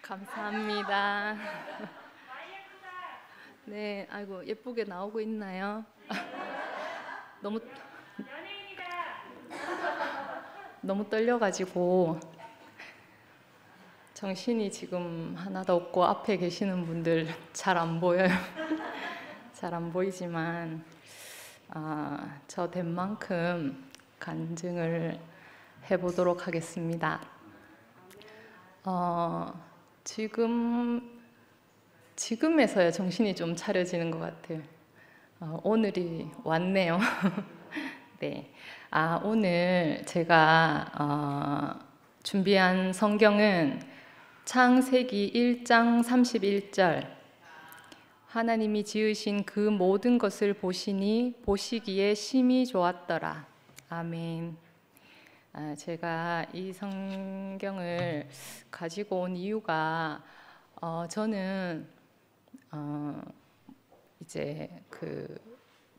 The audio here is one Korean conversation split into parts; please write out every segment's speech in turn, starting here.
감사합니다. 네, 아이고 예쁘게 나오고 있나요? 너무 너무 떨려가지고 정신이 지금 하나도 없고 앞에 계시는 분들 잘 안 보여요. 잘 안 보이지만 저 된 만큼 간증을 해보도록 하겠습니다. 지금에서야 정신이 좀 차려지는 것 같아요. 오늘이 왔네요. 네. 오늘 제가 준비한 성경은 창세기 1장 31절. 하나님이 지으신 그 모든 것을 보시니 보시기에 심히 좋았더라. 아멘. 제가 이 성경을 가지고 온 이유가 저는 이제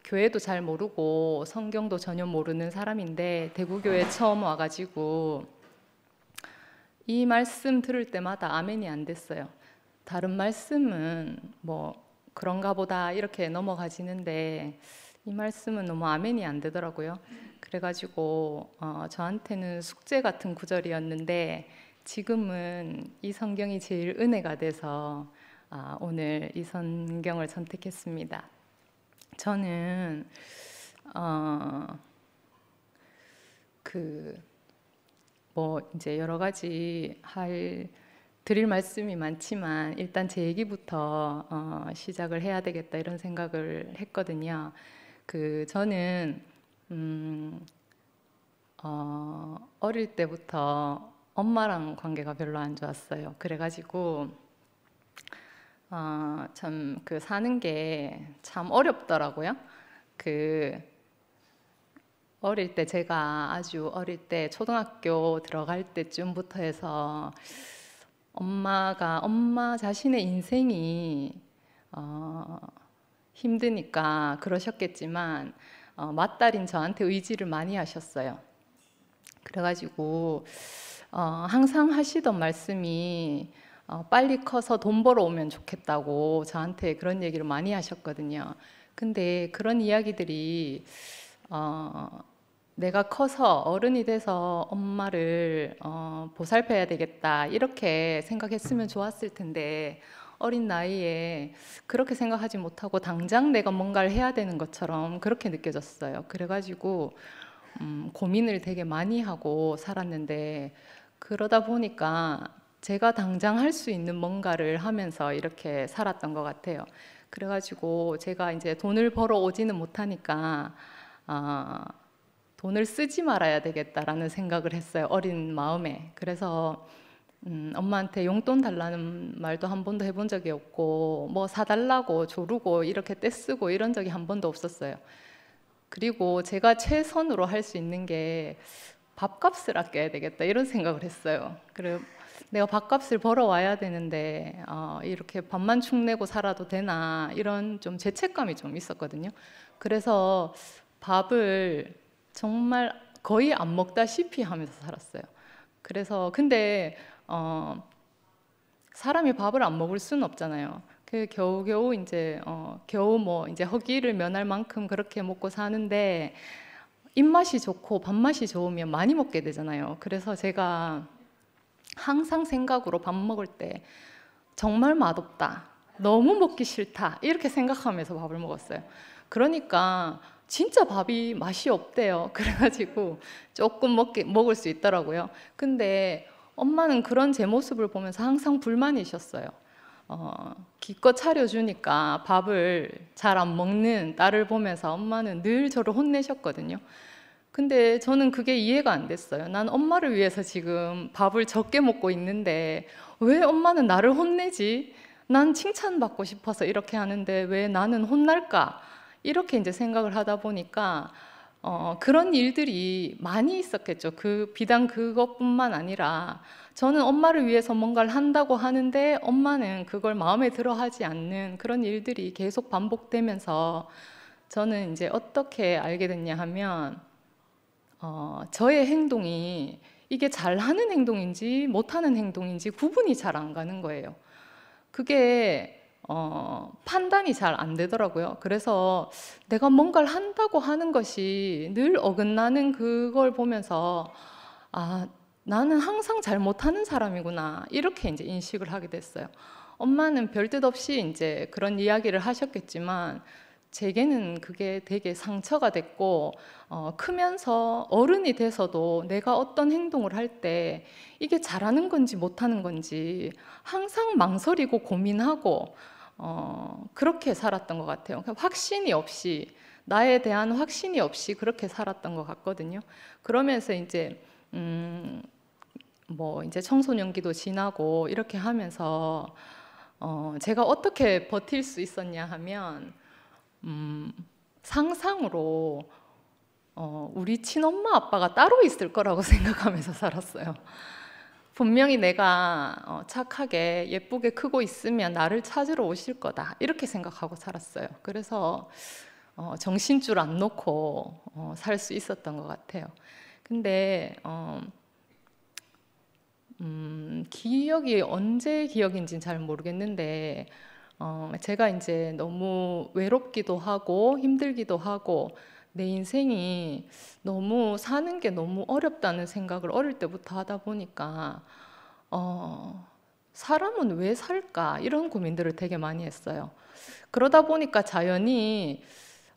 교회도 잘 모르고 성경도 전혀 모르는 사람인데 대구교회 처음 와가지고 이 말씀 들을 때마다 아멘이 안 됐어요. 다른 말씀은 뭐 그런가 보다 이렇게 넘어가지는데 이 말씀은 너무 아멘이 안 되더라고요. 그래가지고 저한테는 숙제 같은 구절이었는데 지금은 이 성경이 제일 은혜가 돼서 오늘 이 성경을 선택했습니다. 저는 이제 여러 가지 드릴 말씀이 많지만 일단 제 얘기부터 시작을 해야 되겠다 이런 생각을 했거든요. 저는 어릴 때부터 엄마랑 관계가 별로 안 좋았어요. 그래가지고 참 사는 게 참 어렵더라고요. 어릴 때 제가 아주 어릴 때 초등학교 들어갈 때쯤부터 해서 엄마 자신의 인생이 힘드니까 그러셨겠지만 맏딸인 저한테 의지를 많이 하셨어요. 그래가지고 항상 하시던 말씀이 빨리 커서 돈 벌어오면 좋겠다고 저한테 그런 얘기를 많이 하셨거든요. 근데 그런 이야기들이 내가 커서 어른이 돼서 엄마를 보살펴야 되겠다 이렇게 생각했으면 좋았을 텐데 어린 나이에 그렇게 생각하지 못하고 당장 내가 뭔가를 해야 되는 것처럼 그렇게 느껴졌어요. 그래가지고 고민을 되게 많이 하고 살았는데 그러다 보니까 제가 당장 할 수 있는 뭔가를 하면서 이렇게 살았던 것 같아요. 그래가지고 제가 이제 돈을 벌어 오지는 못하니까 돈을 쓰지 말아야 되겠다라는 생각을 했어요. 어린 마음에. 그래서 엄마한테 용돈 달라는 말도 한 번도 해본 적이 없고 뭐 사달라고 조르고 이렇게 떼쓰고 이런 적이 한 번도 없었어요. 그리고 제가 최선으로 할 수 있는 게 밥값을 아껴야 되겠다 이런 생각을 했어요. 그래 내가 밥값을 벌어와야 되는데 이렇게 밥만 축내고 살아도 되나 이런 좀 죄책감이 좀 있었거든요. 그래서 밥을 정말 거의 안 먹다시피 하면서 살았어요. 그래서 근데 사람이 밥을 안 먹을 수는 없잖아요. 겨우겨우 이제 겨우 뭐 이제 허기를 면할 만큼 그렇게 먹고 사는데 입맛이 좋고 밥맛이 좋으면 많이 먹게 되잖아요. 그래서 제가 항상 생각으로 밥 먹을 때 정말 맛없다, 너무 먹기 싫다 이렇게 생각하면서 밥을 먹었어요. 그러니까 진짜 밥이 맛이 없대요. 그래가지고 조금 먹을 수 있더라고요. 근데 엄마는 그런 제 모습을 보면서 항상 불만이셨어요. 기껏 차려주니까 밥을 잘 안 먹는 딸을 보면서 엄마는 늘 저를 혼내셨거든요. 근데 저는 그게 이해가 안 됐어요. 난 엄마를 위해서 지금 밥을 적게 먹고 있는데 왜 엄마는 나를 혼내지? 난 칭찬받고 싶어서 이렇게 하는데 왜 나는 혼날까? 이렇게 이제 생각을 하다 보니까 그런 일들이 많이 있었겠죠. 비단 그것뿐만 아니라 저는 엄마를 위해서 뭔가를 한다고 하는데 엄마는 그걸 마음에 들어 하지 않는 그런 일들이 계속 반복되면서 저는 이제 어떻게 알게 됐냐 하면 저의 행동이 이게 잘하는 행동인지 못하는 행동인지 구분이 잘 안 가는 거예요. 그게 판단이 잘 안 되더라고요. 그래서 내가 뭔가를 한다고 하는 것이 늘 어긋나는 그걸 보면서 아, 나는 항상 잘 못하는 사람이구나, 이렇게 이제 인식을 하게 됐어요. 엄마는 별뜻 없이 이제 그런 이야기를 하셨겠지만 제게는 그게 되게 상처가 됐고, 크면서 어른이 돼서도 내가 어떤 행동을 할 때 이게 잘하는 건지 못하는 건지 항상 망설이고 고민하고 그렇게 살았던 것 같아요. 그러니까 확신이 없이, 나에 대한 확신이 없이 그렇게 살았던 것 같거든요. 그러면서 이제 뭐 이제 청소년기도 지나고 이렇게 하면서 제가 어떻게 버틸 수 있었냐 하면 상상으로 우리 친엄마 아빠가 따로 있을 거라고 생각하면서 살았어요. 분명히 내가 착하게 예쁘게 크고 있으면 나를 찾으러 오실 거다, 이렇게 생각하고 살았어요. 그래서 정신줄 안 놓고 살 수 있었던 것 같아요. 근데 기억이 언제 기억인지는 잘 모르겠는데 제가 이제 너무 외롭기도 하고 힘들기도 하고 내 인생이 너무 사는 게 너무 어렵다는 생각을 어릴 때부터 하다 보니까 사람은 왜 살까, 이런 고민들을 되게 많이 했어요. 그러다 보니까 자연히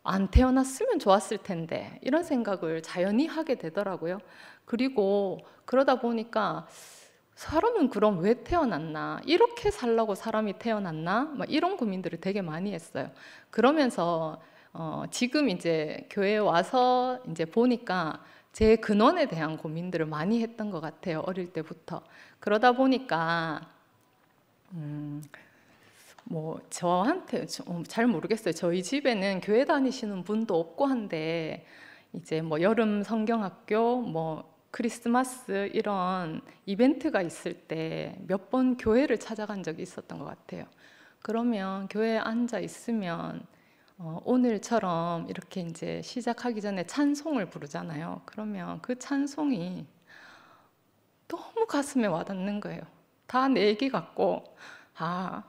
안 태어났으면 좋았을 텐데, 이런 생각을 자연히 하게 되더라고요. 그리고 그러다 보니까 사람은 그럼 왜 태어났나? 이렇게 살라고 사람이 태어났나? 막 이런 고민들을 되게 많이 했어요. 그러면서 지금 이제 교회에 와서 이제 보니까 제 근원에 대한 고민들을 많이 했던 것 같아요. 어릴 때부터. 그러다 보니까 뭐 저한테 잘 모르겠어요. 저희 집에는 교회 다니시는 분도 없고 한데 이제 뭐 여름 성경학교, 뭐 크리스마스 이런 이벤트가 있을 때 몇 번 교회를 찾아간 적이 있었던 것 같아요. 그러면 교회에 앉아 있으면 오늘처럼 이렇게 이제 시작하기 전에 찬송을 부르잖아요. 그러면 그 찬송이 너무 가슴에 와닿는 거예요. 다 내 얘기 같고, 아,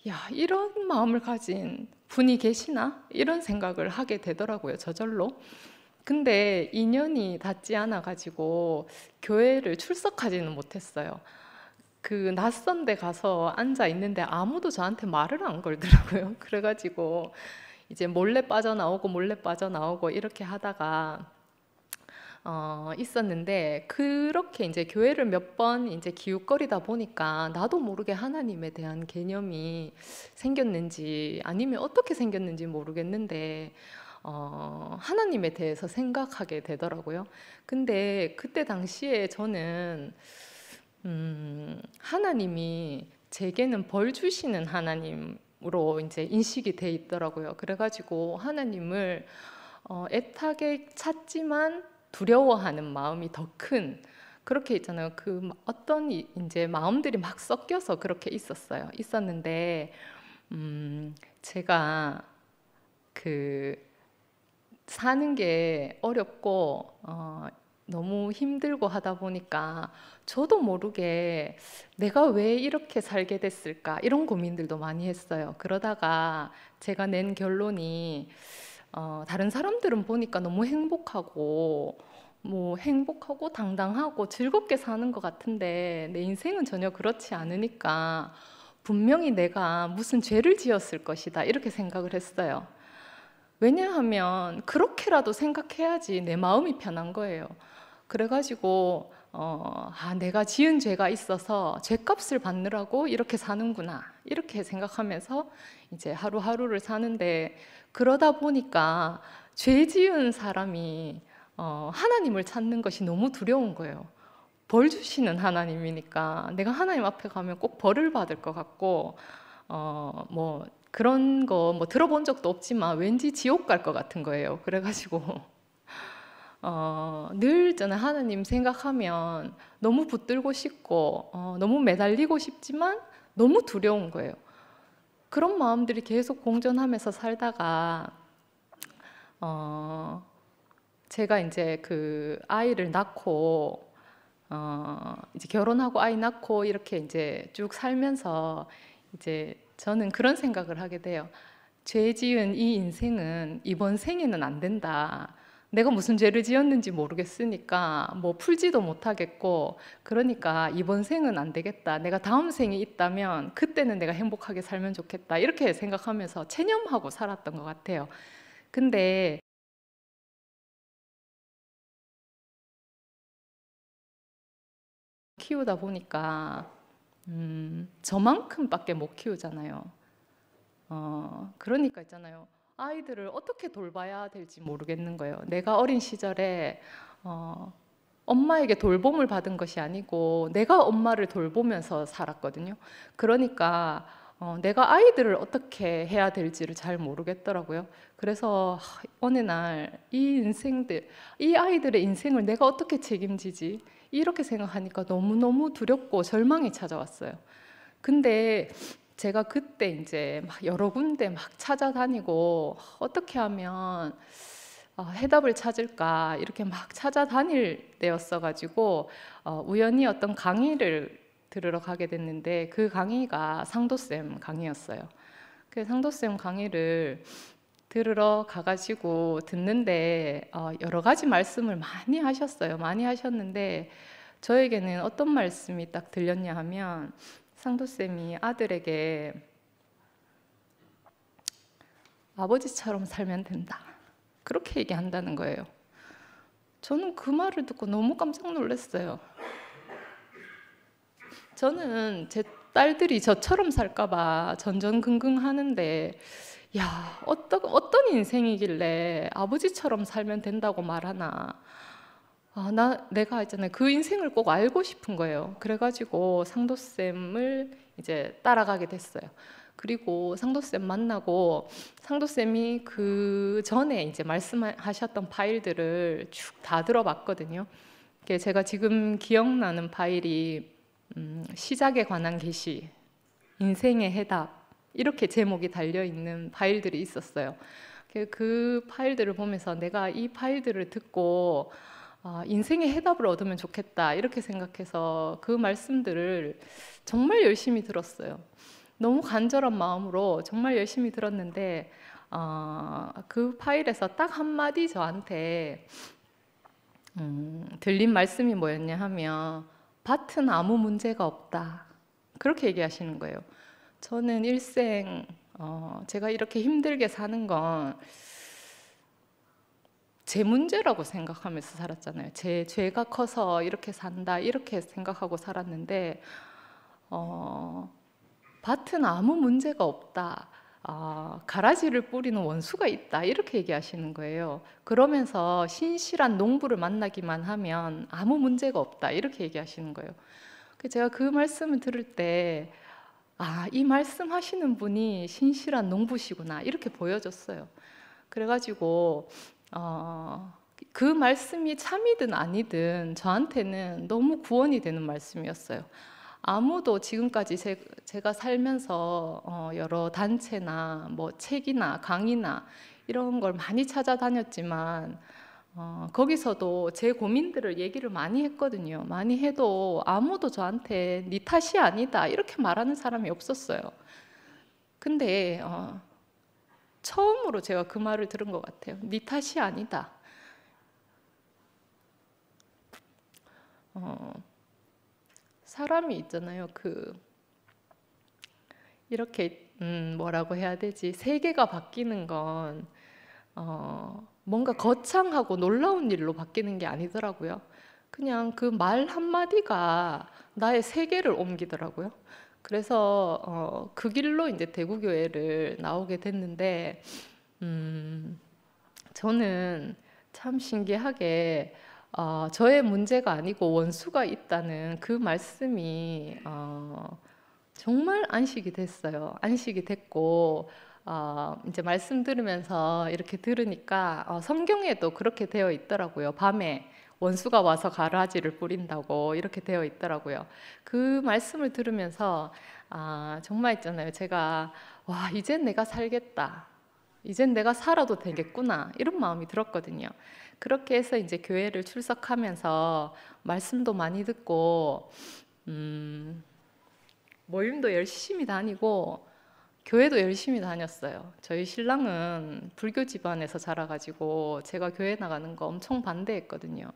야, 이런 마음을 가진 분이 계시나? 이런 생각을 하게 되더라고요, 저절로. 근데 인연이 닿지 않아 가지고 교회를 출석하지는 못했어요. 그 낯선 데 가서 앉아 있는데 아무도 저한테 말을 안 걸더라고요. 그래가지고 이제 몰래 빠져나오고 몰래 빠져나오고 이렇게 하다가 있었는데, 그렇게 이제 교회를 몇 번 이제 기웃거리다 보니까 나도 모르게 하나님에 대한 개념이 생겼는지 아니면 어떻게 생겼는지 모르겠는데 하나님에 대해서 생각하게 되더라고요. 근데 그때 당시에 저는 하나님이 제게는 벌 주시는 하나님으로 이제 인식이 돼 있더라고요. 그래가지고 하나님을 애타게 찾지만 두려워하는 마음이 더 큰, 그렇게 있잖아요. 그 어떤 이제 마음들이 막 섞여서 그렇게 있었는데 제가 그 사는 게 어렵고 너무 힘들고 하다 보니까 저도 모르게 내가 왜 이렇게 살게 됐을까, 이런 고민들도 많이 했어요. 그러다가 제가 낸 결론이 다른 사람들은 보니까 너무 행복하고 뭐 행복하고 당당하고 즐겁게 사는 것 같은데 내 인생은 전혀 그렇지 않으니까 분명히 내가 무슨 죄를 지었을 것이다, 이렇게 생각을 했어요. 왜냐하면 그렇게라도 생각해야지 내 마음이 편한 거예요. 그래가지고 내가 지은 죄가 있어서 죄값을 받느라고 이렇게 사는구나, 이렇게 생각하면서 이제 하루하루를 사는데, 그러다 보니까 죄 지은 사람이 하나님을 찾는 것이 너무 두려운 거예요. 벌 주시는 하나님이니까 내가 하나님 앞에 가면 꼭 벌을 받을 것 같고 뭐 그런 거 뭐 들어본 적도 없지만 왠지 지옥 갈 것 같은 거예요. 그래가지고 늘 저는 하나님 생각하면 너무 붙들고 싶고 너무 매달리고 싶지만 너무 두려운 거예요. 그런 마음들이 계속 공존하면서 살다가 제가 이제 그 아이를 낳고 이제 결혼하고 아이 낳고 이렇게 이제 쭉 살면서 이제 저는 그런 생각을 하게 돼요. 죄 지은 이 인생은 이번 생에는 안 된다. 내가 무슨 죄를 지었는지 모르겠으니까 뭐 풀지도 못하겠고, 그러니까 이번 생은 안 되겠다. 내가 다음 생이 있다면 그때는 내가 행복하게 살면 좋겠다. 이렇게 생각하면서 체념하고 살았던 것 같아요. 근데 키우다 보니까 저만큼밖에 못 키우잖아요. 그러니까 있잖아요. 아이들을 어떻게 돌봐야 될지 모르겠는 거예요. 내가 어린 시절에 엄마에게 돌봄을 받은 것이 아니고 내가 엄마를 돌보면서 살았거든요. 그러니까 내가 아이들을 어떻게 해야 될지를 잘 모르겠더라고요. 그래서 어느 날 이 아이들의 인생을 내가 어떻게 책임지지? 이렇게 생각하니까 너무너무 두렵고 절망이 찾아왔어요. 근데 제가 그때 이제 막 여러 군데 막 찾아다니고 어떻게 하면 해답을 찾을까 이렇게 막 찾아다닐 때였어가지고 우연히 어떤 강의를 들으러 가게 됐는데 그 강의가 상도쌤 강의였어요. 그 상도쌤 강의를 들으러 가가지고 듣는데 여러 가지 말씀을 많이 하셨어요. 많이 하셨는데 저에게는 어떤 말씀이 딱 들렸냐 하면 상도쌤이 아들에게 아버지처럼 살면 된다. 그렇게 얘기한다는 거예요. 저는 그 말을 듣고 너무 깜짝 놀랐어요. 저는 제 딸들이 저처럼 살까봐 전전긍긍 하는데, 야, 어떤 인생이길래 아버지처럼 살면 된다고 말하나. 내가 있잖아요. 그 인생을 꼭 알고 싶은 거예요. 그래가지고 상도쌤을 이제 따라가게 됐어요. 그리고 상도쌤 만나고 상도쌤이 그 전에 이제 말씀하셨던 파일들을 쭉 다 들어봤거든요. 제가 지금 기억나는 파일이 시작에 관한 계시, 인생의 해답 이렇게 제목이 달려있는 파일들이 있었어요. 그 파일들을 보면서 내가 이 파일들을 듣고 인생의 해답을 얻으면 좋겠다 이렇게 생각해서 그 말씀들을 정말 열심히 들었어요. 너무 간절한 마음으로 정말 열심히 들었는데 그 파일에서 딱 한마디 저한테 들린 말씀이 뭐였냐 하면 밭은 아무 문제가 없다 그렇게 얘기하시는 거예요. 저는 일생 제가 이렇게 힘들게 사는 건 제 문제라고 생각하면서 살았잖아요. 제 죄가 커서 이렇게 산다 이렇게 생각하고 살았는데 밭은 아무 문제가 없다. 가라지를 뿌리는 원수가 있다 이렇게 얘기하시는 거예요. 그러면서 신실한 농부를 만나기만 하면 아무 문제가 없다 이렇게 얘기하시는 거예요. 제가 그 말씀을 들을 때 이 말씀하시는 분이 신실한 농부시구나 이렇게 보여졌어요. 그래가지고 그 말씀이 참이든 아니든 저한테는 너무 구원이 되는 말씀이었어요. 아무도 지금까지 제가 살면서 여러 단체나 뭐 책이나 강의나 이런 걸 많이 찾아다녔지만 거기서도 제 고민들을 얘기를 많이 했거든요. 많이 해도 아무도 저한테 네 탓이 아니다 이렇게 말하는 사람이 없었어요. 근데 처음으로 제가 그 말을 들은 것 같아요. 네 탓이 아니다. 사람이 있잖아요. 이렇게 뭐라고 해야 되지? 세계가 바뀌는 건 뭔가 거창하고 놀라운 일로 바뀌는 게 아니더라고요. 그냥 그 말 한마디가 나의 세계를 옮기더라고요. 그래서 그 길로 이제 대구교회를 나오게 됐는데 저는 참 신기하게 저의 문제가 아니고 원수가 있다는 그 말씀이 정말 안식이 됐어요. 안식이 됐고 이제 말씀 들으면서 이렇게 들으니까 성경에도 그렇게 되어 있더라고요. 밤에 원수가 와서 가라지를 뿌린다고 이렇게 되어 있더라고요. 그 말씀을 들으면서 정말 있잖아요. 제가 와 이제 내가 살겠다. 이젠 내가 살아도 되겠구나 이런 마음이 들었거든요. 그렇게 해서 이제 교회를 출석하면서 말씀도 많이 듣고 모임도 열심히 다니고 교회도 열심히 다녔어요. 저희 신랑은 불교 집안에서 자라가지고 제가 교회 나가는 거 엄청 반대했거든요.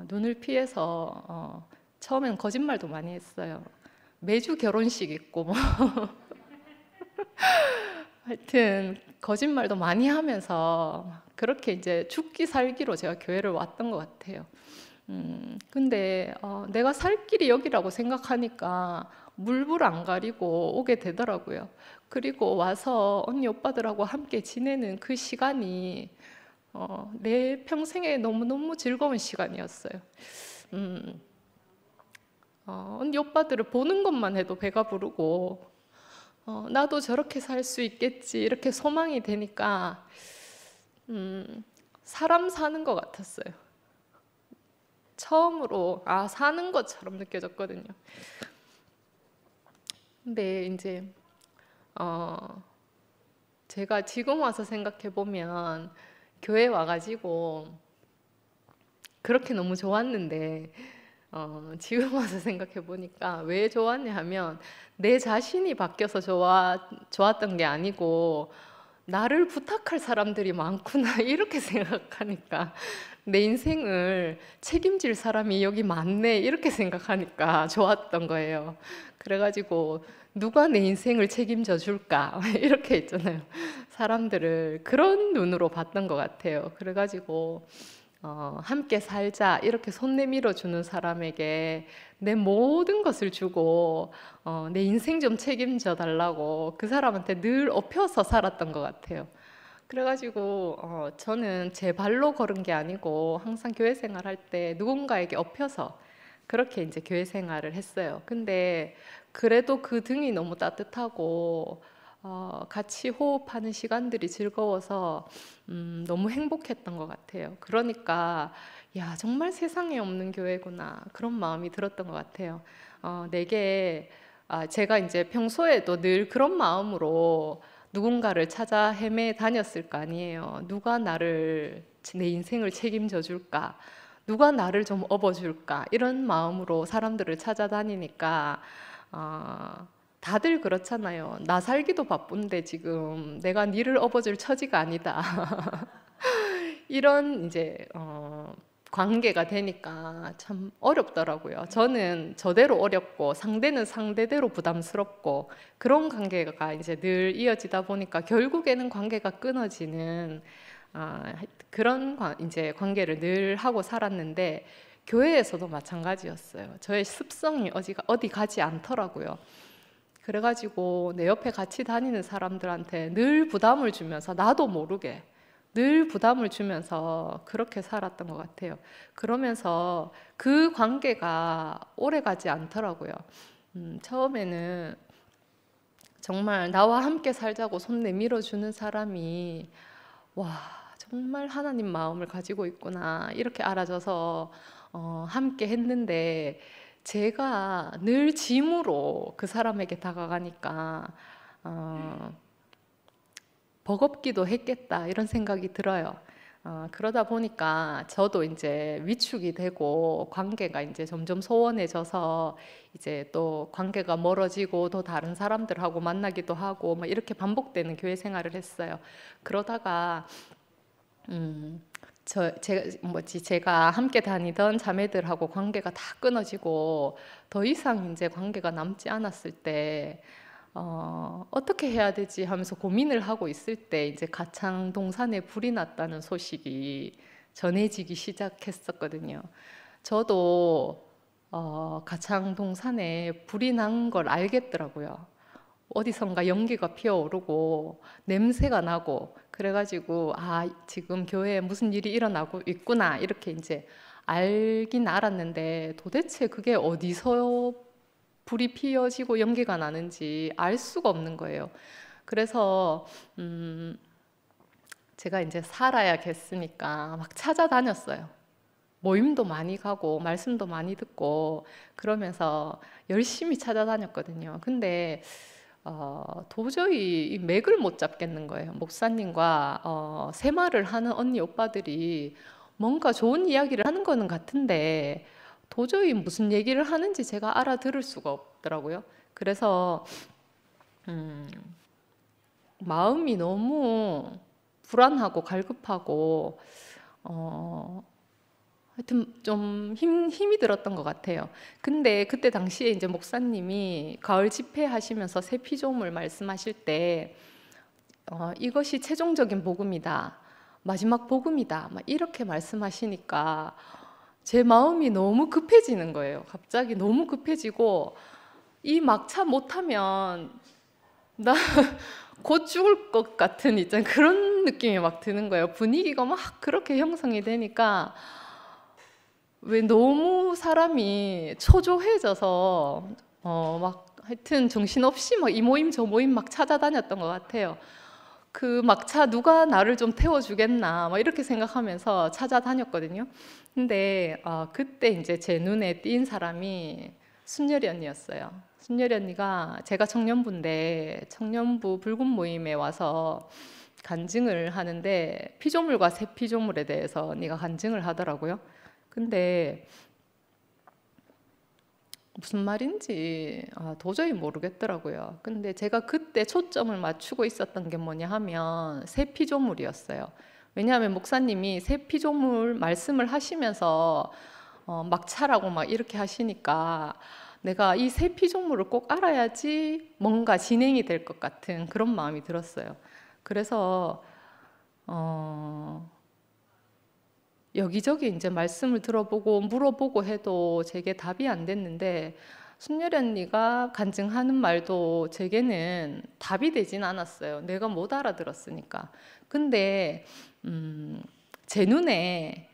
눈을 피해서 처음엔 거짓말도 많이 했어요. 매주 결혼식 있고 뭐 하여튼 거짓말도 많이 하면서 그렇게 이제 죽기 살기로 제가 교회를 왔던 것 같아요. 근데 내가 살 길이 여기라고 생각하니까 물불 안 가리고 오게 되더라고요. 그리고 와서 언니 오빠들하고 함께 지내는 그 시간이 내 평생에 너무너무 즐거운 시간이었어요. 언니 오빠들을 보는 것만 해도 배가 부르고 나도 저렇게 살 수 있겠지 이렇게 소망이 되니까 사람 사는 것 같았어요. 처음으로 사는 것처럼 느껴졌거든요. 근데 이제 제가 지금 와서 생각해 보면 교회 와가지고 그렇게 너무 좋았는데 지금 와서 생각해 보니까 왜 좋았냐 하면 내 자신이 바뀌어서 좋았던 게 아니고 나를 부탁할 사람들이 많구나 이렇게 생각하니까 내 인생을 책임질 사람이 여기 많네 이렇게 생각하니까 좋았던 거예요. 그래가지고 누가 내 인생을 책임져 줄까 이렇게 있잖아요. 사람들을 그런 눈으로 봤던 것 같아요. 그래가지고 함께 살자 이렇게 손 내밀어 주는 사람에게 내 모든 것을 주고 내 인생 좀 책임져 달라고 그 사람한테 늘 엎혀서 살았던 것 같아요. 그래가지고 저는 제 발로 걸은 게 아니고 항상 교회 생활할 때 누군가에게 엎혀서 그렇게 이제 교회 생활을 했어요. 근데 그래도 그 등이 너무 따뜻하고 같이 호흡하는 시간들이 즐거워서 너무 행복했던 것 같아요. 그러니까 야 정말 세상에 없는 교회구나 그런 마음이 들었던 것 같아요. 내게 제가 이제 평소에도 늘 그런 마음으로 누군가를 찾아 헤매 다녔을 거 아니에요. 누가 나를 내 인생을 책임져 줄까? 누가 나를 좀 업어줄까? 이런 마음으로 사람들을 찾아다니니까 다들 그렇잖아요. 나 살기도 바쁜데 지금 내가 니를 업어줄 처지가 아니다. 이런 이제 관계가 되니까 참 어렵더라고요. 저는 저대로 어렵고 상대는 상대대로 부담스럽고 그런 관계가 이제 늘 이어지다 보니까 결국에는 관계가 끊어지는 그런 이제 관계를 늘 하고 살았는데 교회에서도 마찬가지였어요. 저의 습성이 어디 가지 않더라고요. 그래가지고 내 옆에 같이 다니는 사람들한테 늘 부담을 주면서 나도 모르게 늘 부담을 주면서 그렇게 살았던 것 같아요. 그러면서 그 관계가 오래 가지 않더라고요. 처음에는 정말 나와 함께 살자고 손 내밀어 주는 사람이 와 정말 하나님 마음을 가지고 있구나 이렇게 알아져서 함께 했는데 제가 늘 짐으로 그 사람에게 다가가니까 버겁기도 했겠다 이런 생각이 들어요. 그러다 보니까 저도 이제 위축이 되고 관계가 이제 점점 소원해져서 이제 또 관계가 멀어지고 또 다른 사람들하고 만나기도 하고 막 이렇게 반복되는 교회 생활을 했어요. 그러다가 제가 함께 다니던 자매들하고 관계가 다 끊어지고 더 이상 이제 관계가 남지 않았을 때 어떻게 해야 되지 하면서 고민을 하고 있을 때 이제 가창 동산에 불이 났다는 소식이 전해지기 시작했었거든요. 저도 가창 동산에 불이 난 걸 알겠더라고요. 어디선가 연기가 피어오르고 냄새가 나고 그래가지고 지금 교회에 무슨 일이 일어나고 있구나 이렇게 이제 알긴 알았는데 도대체 그게 어디서 불이 피어지고 연기가 나는지 알 수가 없는 거예요. 그래서 제가 이제 살아야겠으니까 막 찾아다녔어요. 모임도 많이 가고 말씀도 많이 듣고 그러면서 열심히 찾아다녔거든요. 근데 도저히 이 맥을 못 잡겠는 거예요. 목사님과 생활을 하는 언니 오빠들이 뭔가 좋은 이야기를 하는 거는 같은데 도저히 무슨 얘기를 하는지 제가 알아들을 수가 없더라고요. 그래서 마음이 너무 불안하고 갈급하고 하여튼 좀 힘이 들었던 것 같아요. 근데 그때 당시에 이제 목사님이 가을 집회 하시면서 새 피조물 말씀하실 때 이것이 최종적인 복음이다, 마지막 복음이다, 막 이렇게 말씀하시니까 제 마음이 너무 급해지는 거예요. 갑자기 너무 급해지고 이 막차 못하면 나 곧 죽을 것 같은 있잖아요. 그런 느낌이 막 드는 거예요. 분위기가 막 그렇게 형성이 되니까 왜 너무 사람이 초조해져서 막 하여튼 정신없이 막 이 모임 저 모임 막 찾아다녔던 것 같아요. 그 막차 누가 나를 좀 태워주겠나 막 이렇게 생각하면서 찾아다녔거든요. 근데 그때 이제 제 눈에 띈 사람이 순열이 언니였어요. 순열이 언니가 제가 청년부인데 청년부 붉은 모임에 와서 간증을 하는데 피조물과 새 피조물에 대해서 언니가 간증을 하더라고요. 근데 무슨 말인지 도저히 모르겠더라고요. 근데 제가 그때 초점을 맞추고 있었던 게 뭐냐 하면 새 피조물이었어요. 왜냐하면 목사님이 새 피조물 말씀을 하시면서 막차라고 막 이렇게 하시니까 내가 이 새 피조물을 꼭 알아야지 뭔가 진행이 될 것 같은 그런 마음이 들었어요. 그래서 여기저기 이제 말씀을 들어보고 물어보고 해도 제게 답이 안 됐는데 순열이 언니가 간증하는 말도 제게는 답이 되진 않았어요. 내가 못 알아들었으니까. 근데 제 눈에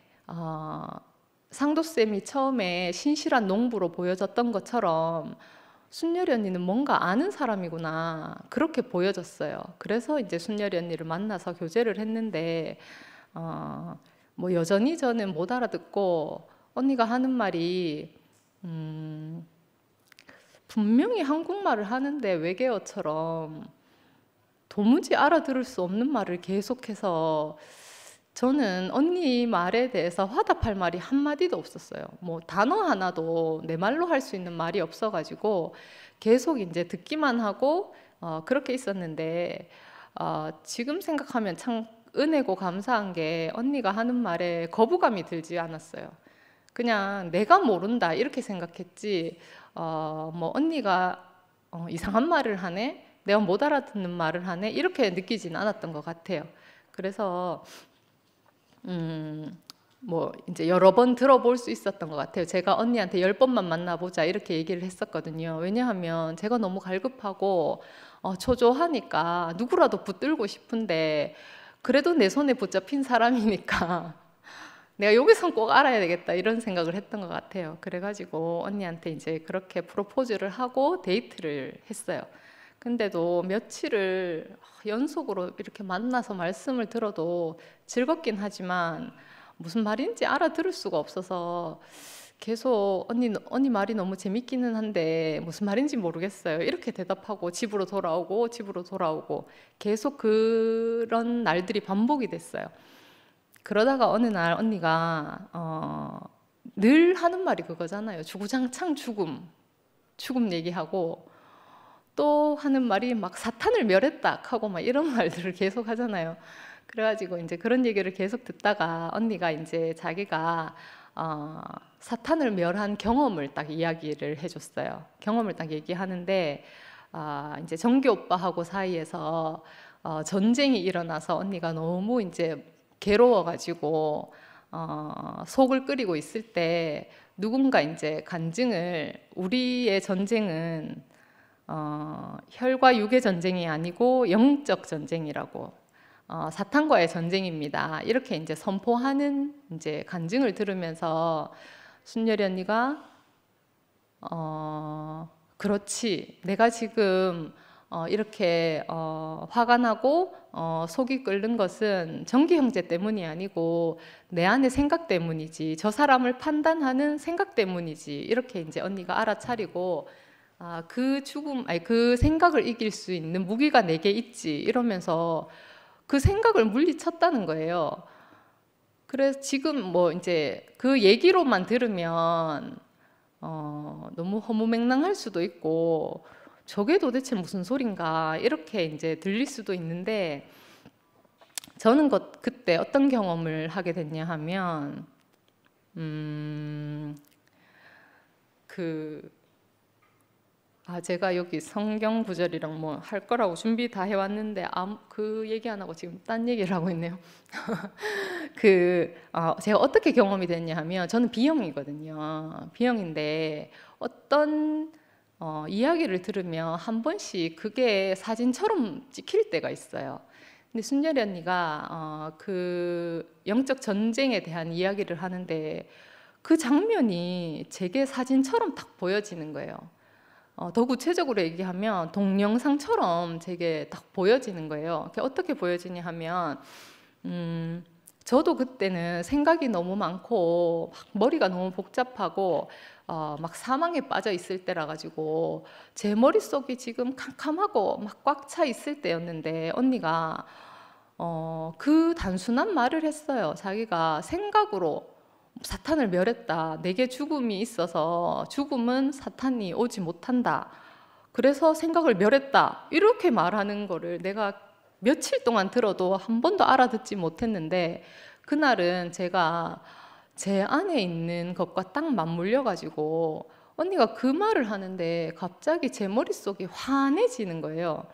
상도쌤이 처음에 신실한 농부로 보여졌던 것처럼 순열이 언니는 뭔가 아는 사람이구나 그렇게 보여졌어요. 그래서 이제 순열이 언니를 만나서 교제를 했는데 뭐 여전히 저는 못 알아듣고 언니가 하는 말이 분명히 한국말을 하는데 외계어처럼 도무지 알아들을 수 없는 말을 계속해서 저는 언니 말에 대해서 화답할 말이 한마디도 없었어요. 뭐 단어 하나도 내 말로 할 수 있는 말이 없어가지고 계속 이제 듣기만 하고 그렇게 있었는데 지금 생각하면 참 은혜고 감사한 게 언니가 하는 말에 거부감이 들지 않았어요. 그냥 내가 모른다 이렇게 생각했지 뭐 언니가 이상한 말을 하네, 내가 못 알아듣는 말을 하네 이렇게 느끼진 않았던 것 같아요. 그래서 뭐 이제 여러 번 들어볼 수 있었던 것 같아요. 제가 언니한테 10번만 만나보자 이렇게 얘기를 했었거든요. 왜냐하면 제가 너무 갈급하고 초조하니까 누구라도 붙들고 싶은데 그래도 내 손에 붙잡힌 사람이니까 내가 여기선 꼭 알아야 되겠다 이런 생각을 했던 것 같아요. 그래가지고 언니한테 이제 그렇게 프로포즈를 하고 데이트를 했어요. 근데도 며칠을 연속으로 이렇게 만나서 말씀을 들어도 즐겁긴 하지만 무슨 말인지 알아들을 수가 없어서 계속 언니 말이 너무 재밌기는 한데 무슨 말인지 모르겠어요 이렇게 대답하고 집으로 돌아오고 계속 그런 날들이 반복이 됐어요. 그러다가 어느 날 언니가 늘 하는 말이 그거잖아요. 주구장창 죽음 얘기하고 또 하는 말이 막 사탄을 멸했다 하고 막 이런 말들을 계속 하잖아요. 그래가지고 이제 그런 얘기를 계속 듣다가 언니가 이제 자기가 사탄을 멸한 경험을 딱 이야기를 해줬어요. 경험을 딱 얘기하는데 이제 정기 오빠하고 사이에서 전쟁이 일어나서 언니가 너무 이제 괴로워가지고 속을 끓이고 있을 때 누군가 이제 간증을 우리의 전쟁은 혈과 육의 전쟁이 아니고 영적 전쟁이라고 사탄과의 전쟁입니다. 이렇게 이제 선포하는 이제 간증을 들으면서 순열이 언니가 그렇지, 내가 지금 이렇게 화가 나고 속이 끓는 것은 정기 형제 때문이 아니고 내 안의 생각 때문이지, 저 사람을 판단하는 생각 때문이지 이렇게 이제 언니가 알아차리고 그 죽음, 아니 그 생각을 이길 수 있는 무기가 내게 있지 이러면서 그 생각을 물리쳤다는 거예요. 그래서 지금 뭐 이제 그 얘기로만 들으면 너무 허무맹랑할 수도 있고 저게 도대체 무슨 소린가 이렇게 이제 들릴 수도 있는데 저는 그때 어떤 경험을 하게 됐냐 하면 제가 여기 성경 구절이랑 뭐 할 거라고 준비 다 해왔는데 그 얘기 안 하고 지금 딴 얘기를 하고 있네요. 제가 어떻게 경험이 됐냐 하면 저는 B형이거든요. B형인데 어떤 이야기를 들으면 한 번씩 그게 사진처럼 찍힐 때가 있어요. 근데 순열이 언니가 그 영적 전쟁에 대한 이야기를 하는데 그 장면이 제게 사진처럼 딱 보여지는 거예요. 더 구체적으로 얘기하면 동영상처럼 제게 딱 보여지는 거예요. 어떻게 보여지냐 하면 저도 그때는 생각이 너무 많고 막 머리가 너무 복잡하고 막 사망에 빠져 있을 때라 가지고 제 머릿속이 지금 캄캄하고 막 꽉 차 있을 때였는데 언니가 그 단순한 말을 했어요. 자기가 생각으로 사탄을 멸했다. 내게 죽음이 있어서 죽음은 사탄이 오지 못한다. 그래서 생각을 멸했다. 이렇게 말하는 거를 내가 며칠 동안 들어도 한 번도 알아듣지 못했는데 그날은 제가 제 안에 있는 것과 딱 맞물려 가지고 언니가 그 말을 하는데 갑자기 제 머릿속이 환해지는 거예요.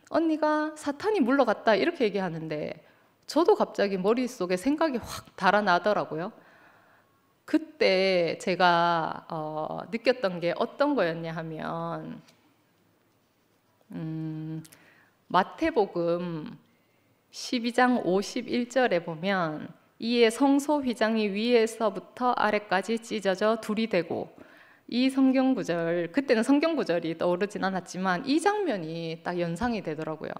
언니가 사탄이 물러갔다 이렇게 얘기하는데 저도 갑자기 머릿속에 생각이 확 달아나더라고요. 그때 제가 느꼈던 게 어떤 거였냐 하면 마태복음 12장 51절에 보면 이에 성소 휘장이 위에서부터 아래까지 찢어져 둘이 되고 이 성경 구절, 그때는 성경 구절이 떠오르진 않았지만 이 장면이 딱 연상이 되더라고요.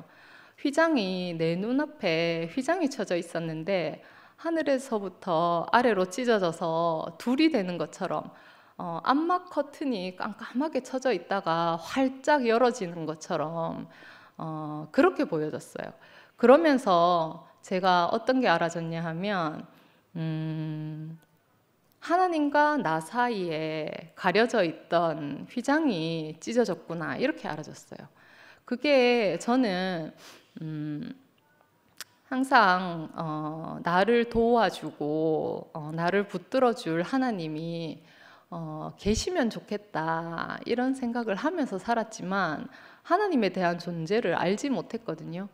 휘장이 내 눈앞에 휘장이 쳐져 있었는데 하늘에서부터 아래로 찢어져서 둘이 되는 것처럼 암막 커튼이 깜깜하게 쳐져 있다가 활짝 열어지는 것처럼 그렇게 보여졌어요. 그러면서 제가 어떤 게 알아졌냐 하면 하나님과 나 사이에 가려져 있던 휘장이 찢어졌구나 이렇게 알아졌어요. 그게 저는 항상 나를 도와주고 나를 붙들어줄 하나님이 계시면 좋겠다 이런 생각을 하면서 살았지만 하나님에 대한 존재를 알지 못했거든요.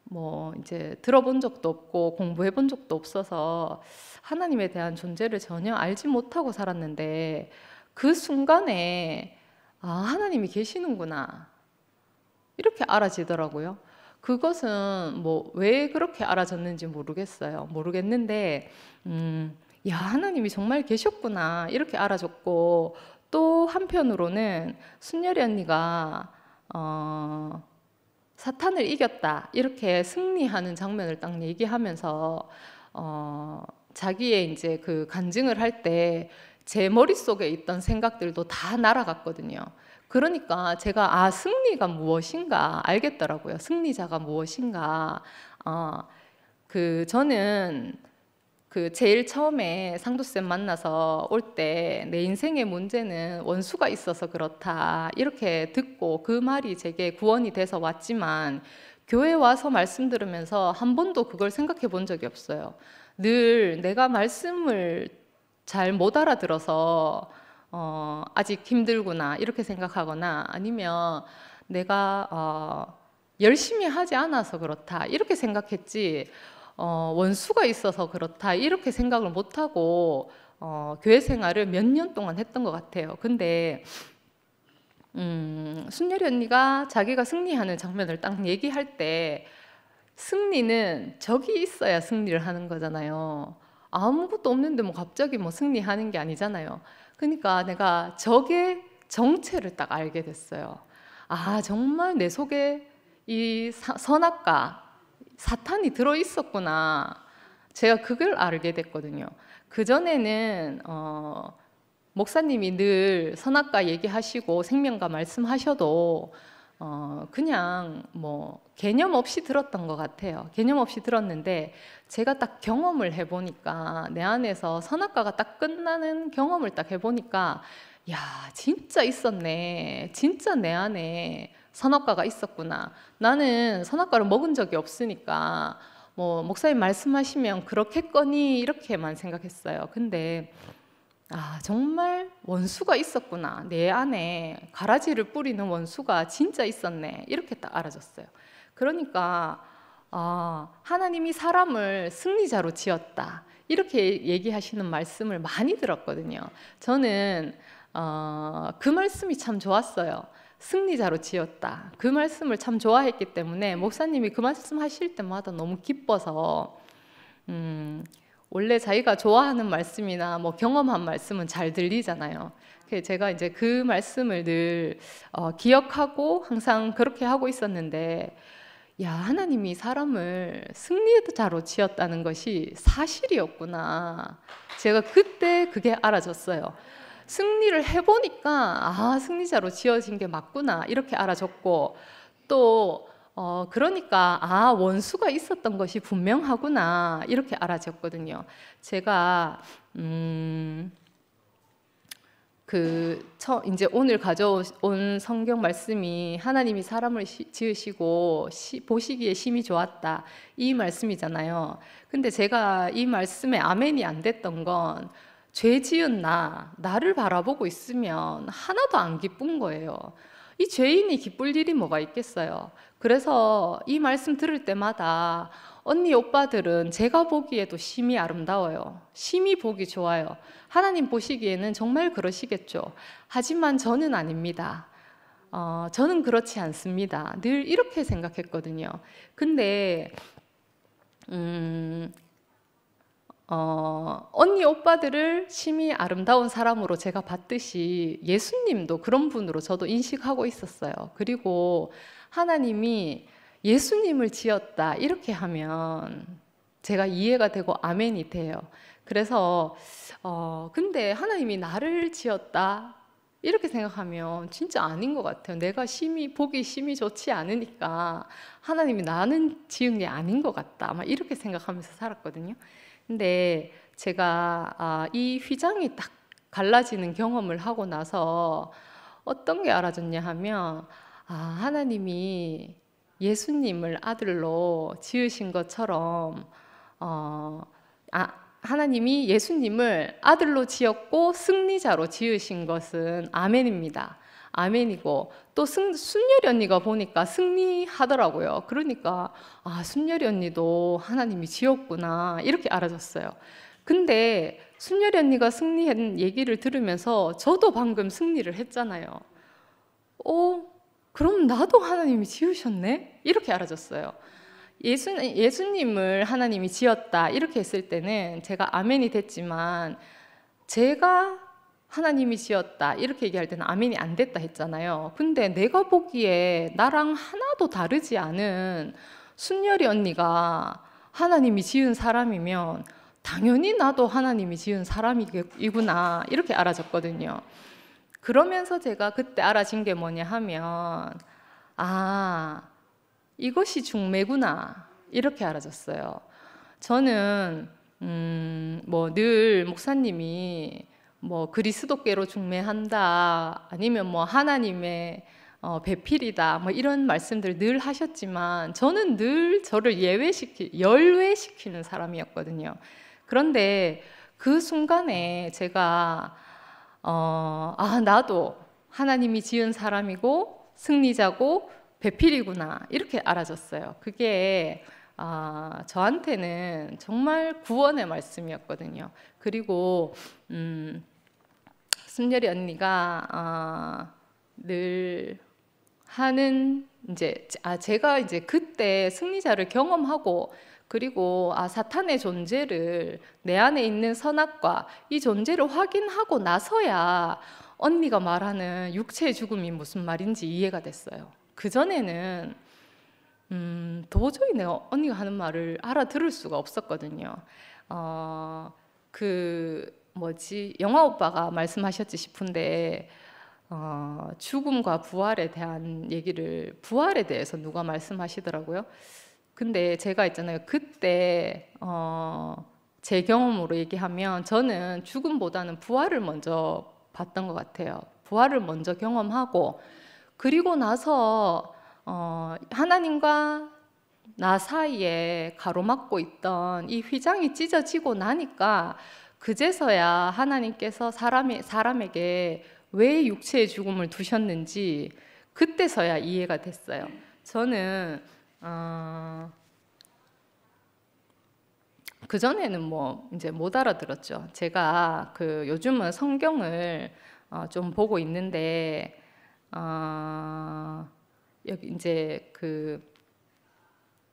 뭐 이제 들어본 적도 없고 공부해 본 적도 없어서 하나님에 대한 존재를 전혀 알지 못하고 살았는데 그 순간에 하나님이 계시는구나 이렇게 알아지더라고요. 그것은 뭐 왜 그렇게 알아졌는지 모르겠는데 야 하나님이 정말 계셨구나 이렇게 알아졌고 또 한편으로는 순열이 언니가 사탄을 이겼다 이렇게 승리하는 장면을 딱 얘기하면서 자기의 이제 그 간증을 할 때 제 머릿속에 있던 생각들도 다 날아갔거든요. 그러니까 제가 승리가 무엇인가 알겠더라고요. 승리자가 무엇인가. 저는 그 제일 처음에 상도쌤 만나서 올 때 내 인생의 문제는 원수가 있어서 그렇다 이렇게 듣고 그 말이 제게 구원이 돼서 왔지만 교회 와서 말씀 들으면서 한 번도 그걸 생각해 본 적이 없어요. 늘 내가 말씀을 잘 못 알아들어서 아직 힘들구나 이렇게 생각하거나 아니면 내가 열심히 하지 않아서 그렇다 이렇게 생각했지 원수가 있어서 그렇다 이렇게 생각을 못하고 교회 생활을 몇 년 동안 했던 것 같아요. 근데 순열이 언니가 자기가 승리하는 장면을 딱 얘기할 때 승리는 적이 있어야 승리를 하는 거잖아요. 아무것도 없는데 뭐 갑자기 뭐 승리하는 게 아니잖아요. 그러니까 내가 적의 정체를 딱 알게 됐어요. 정말 내 속에 이 선악과 사탄이 들어 있었구나. 제가 그걸 알게 됐거든요. 그전에는 목사님이 늘 선악과 얘기하시고 생명과 말씀하셔도 그냥 뭐 개념 없이 들었던 것 같아요. 개념 없이 들었는데 제가 딱 경험을 해보니까 내 안에서 선악과가 딱 끝나는 경험을 딱 해보니까 야, 진짜 있었네. 진짜 내 안에 선악과가 있었구나. 나는 선악과를 먹은 적이 없으니까 뭐 목사님 말씀하시면 그렇겠거니 이렇게만 생각했어요. 근데 정말 원수가 있었구나. 내 안에 가라지를 뿌리는 원수가 진짜 있었네. 이렇게 딱 알아졌어요. 그러니까 하나님이 사람을 승리자로 지었다. 이렇게 얘기하시는 말씀을 많이 들었거든요. 저는 그 말씀이 참 좋았어요. 승리자로 지었다. 그 말씀을 참 좋아했기 때문에 목사님이 그 말씀 하실 때마다 너무 기뻐서 원래 자기가 좋아하는 말씀이나 뭐 경험한 말씀은 잘 들리잖아요. 제가 이제 그 말씀을 늘 기억하고 항상 그렇게 하고 있었는데, 야, 하나님이 사람을 승리자로 지었다는 것이 사실이었구나. 제가 그때 그게 알아졌어요. 승리를 해보니까 승리자로 지어진 게 맞구나 이렇게 알아졌고, 또 그러니까 원수가 있었던 것이 분명하구나 이렇게 알아졌거든요. 제가 이제 오늘 가져온 성경 말씀이 하나님이 사람을 지으시고 보시기에 심히 좋았다 이 말씀이잖아요. 근데 제가 이 말씀에 아멘이 안 됐던 건 죄 지은 나를 바라보고 있으면 하나도 안 기쁜 거예요. 이 죄인이 기쁠 일이 뭐가 있겠어요. 그래서 이 말씀 들을 때마다 언니 오빠들은 제가 보기에도 심히 아름다워요. 심히 보기 좋아요. 하나님 보시기에는 정말 그러시겠죠. 하지만 저는 아닙니다. 저는 그렇지 않습니다. 늘 이렇게 생각했거든요. 근데 언니 오빠들을 심히 아름다운 사람으로 제가 봤듯이 예수님도 그런 분으로 저도 인식하고 있었어요. 그리고 하나님이 예수님을 지었다 이렇게 하면 제가 이해가 되고 아멘이 돼요. 그래서 근데 하나님이 나를 지었다 이렇게 생각하면 진짜 아닌 것 같아요. 내가 보기 심히 좋지 않으니까 하나님이 나는 지은 게 아닌 것 같다 막 이렇게 생각하면서 살았거든요. 근데 제가 이 휘장이 딱 갈라지는 경험을 하고 나서 어떤 게 알아졌냐 하면 하나님이 예수님을 아들로 지으신 것처럼 하나님이 예수님을 아들로 지었고 승리자로 지으신 것은 아멘입니다. 아멘이고 또 순열이 언니가 보니까 승리하더라고요. 그러니까 순열이 언니도 하나님이 지었구나 이렇게 알아졌어요. 근데 순열이 언니가 승리한 얘기를 들으면서 저도 방금 승리를 했잖아요. 그럼 나도 하나님이 지으셨네? 이렇게 알아졌어요. 예수님을 하나님이 지었다 이렇게 했을 때는 제가 아멘이 됐지만 제가 하나님이 지었다 이렇게 얘기할 때는 아멘이 안 됐다 했잖아요. 근데 내가 보기에 나랑 하나도 다르지 않은 순열이 언니가 하나님이 지은 사람이면 당연히 나도 하나님이 지은 사람이구나 이렇게 알아졌거든요. 그러면서 제가 그때 알아진 게 뭐냐 하면 이것이 중매구나 이렇게 알아졌어요. 저는 뭐 늘 목사님이 뭐 그리스도께로 중매한다 아니면 뭐 하나님의 배필이다 뭐 이런 말씀들 늘 하셨지만 저는 늘 저를 열외시키는 사람이었거든요. 그런데 그 순간에 제가 나도 하나님이 지은 사람이고 승리자고 배필이구나 이렇게 알아졌어요. 그게 저한테는 정말 구원의 말씀이었거든요. 그리고 순열이 언니가 늘 하는 제가 이제 그때 승리자를 경험하고 그리고 사탄의 존재를 내 안에 있는 선악과 이 존재를 확인하고 나서야 언니가 말하는 육체의 죽음이 무슨 말인지 이해가 됐어요. 그전에는 도저히 내가 언니가 하는 말을 알아들을 수가 없었거든요. 뭐지 영화 오빠가 말씀하셨지 싶은데 죽음과 부활에 대한 얘기를 부활에 대해서 누가 말씀하시더라고요. 근데 제가 있잖아요. 그때 제 경험으로 얘기하면 저는 죽음보다는 부활을 먼저 봤던 것 같아요. 부활을 먼저 경험하고 그리고 나서 하나님과 나 사이에 가로막고 있던 이 휘장이 찢어지고 나니까 그제서야 하나님께서 사람에게 왜 육체의 죽음을 두셨는지 그때서야 이해가 됐어요. 저는 그전에는 뭐 이제 못 알아들었죠. 제가 그 요즘은 성경을 좀 보고 있는데 여기 이제 그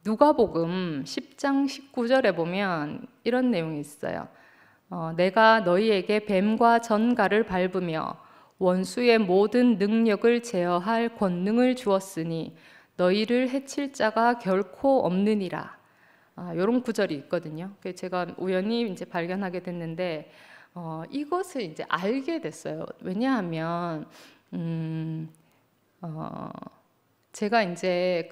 누가복음 10장 19절에 보면 이런 내용이 있어요. 내가 너희에게 뱀과 전갈을 밟으며 원수의 모든 능력을 제어할 권능을 주었으니 너희를 해칠 자가 결코 없느니라. 이런 구절이 있거든요. 제가 우연히 이제 발견하게 됐는데 이것을 이제 알게 됐어요. 왜냐하면 제가 이제